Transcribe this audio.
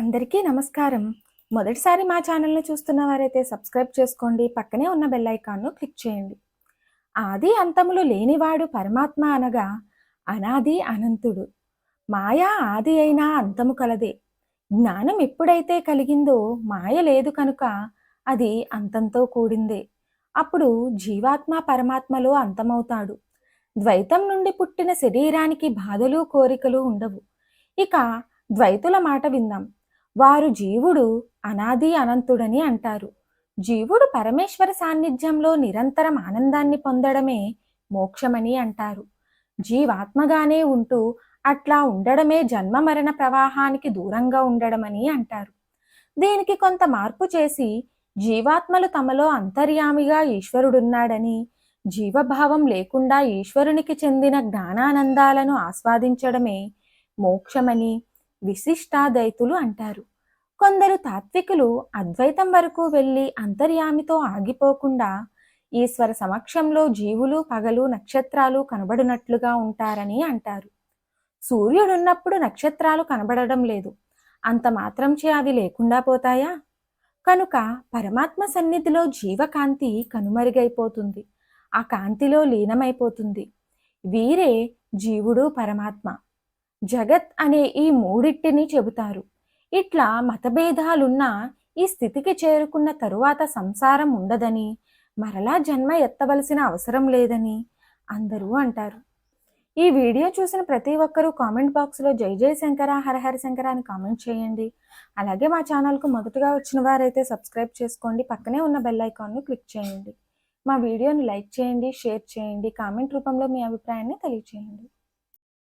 అందరికీ నమస్కారం. మొదటిసారి మా ఛానల్‌ని చూస్తున్న వారైతే సబ్స్క్రైబ్ చేసుకోండి. పక్కనే ఉన్న బెల్ ఐకాన్‌ను క్లిక్ చేయండి. ఆది అంతములు లేనివాడు పరమాత్మ అనగా అనాది అనంతుడు. మాయ ఆది అయినా అంతము కలదే. జ్ఞానం ఎప్పుడైతే కలిగిందో మాయ లేదు కనుక అది అంతంతో కూడిందే. అప్పుడు జీవాత్మ పరమాత్మలో అంతమవుతాడు. ద్వైతం నుండి పుట్టిన శరీరానికి బాధలు కోరికలు ఉండవు. ఇక ద్వైతుల మాట విందాం. వారు జీవుడు అనాది అనంతుడని అంటారు. జీవుడు పరమేశ్వర సాన్నిధ్యంలో నిరంతరం ఆనందాన్ని పొందడమే మోక్షమని అంటారు. జీవాత్మగానే ఉంటూ అట్లా ఉండడమే జన్మ మరణ ప్రవాహానికి దూరంగా ఉండడమని అంటారు. దీనికి కొంత మార్పు చేసి జీవాత్మలు తమలో అంతర్యామిగా ఈశ్వరుడున్నాడని, జీవభావం లేకుండా ఈశ్వరునికి చెందిన జ్ఞానానందాలను ఆస్వాదించడమే మోక్షమని విశిష్టాద్వైతులు అంటారు. కొందరు తాత్వికులు అద్వైతం వరకు వెళ్ళి అంతర్యామితో ఆగిపోకుండా ఈశ్వర సమక్షంలో జీవులు పగలు నక్షత్రాలు కనబడినట్లుగా ఉంటారని అంటారు. సూర్యుడున్నప్పుడు నక్షత్రాలు కనబడడం లేదు, అంత మాత్రంచే అవి లేకుండా పోతాయా? కనుక పరమాత్మ సన్నిధిలో జీవకాంతి కనుమరుగైపోతుంది, ఆ కాంతిలో లీనమైపోతుంది. వీరే జీవుడు పరమాత్మ. జగత్ అనే ఈ మూడిటిని చెబుతారు. ఇట్లా మతభేదాలున్నా ఈ స్థితికి చేరుకున్న తరువాత సంసారం ఉండదని, మరలా జన్మ ఎత్తవలసిన అవసరం లేదని అందరూ అంటారు. ఈ వీడియో చూసిన ప్రతి ఒక్కరూ కామెంట్ బాక్స్లో జై జై శంకర హర హర శంకర అని కామెంట్ చేయండి. అలాగే మా ఛానల్కు మొదటగా వచ్చిన వారైతే సబ్స్క్రైబ్ చేసుకోండి. పక్కనే ఉన్న బెల్ ఐకాన్ను క్లిక్ చేయండి. మా వీడియోని లైక్ చేయండి, షేర్ చేయండి, కామెంట్ రూపంలో మీ అభిప్రాయాన్ని తెలియచేయండి.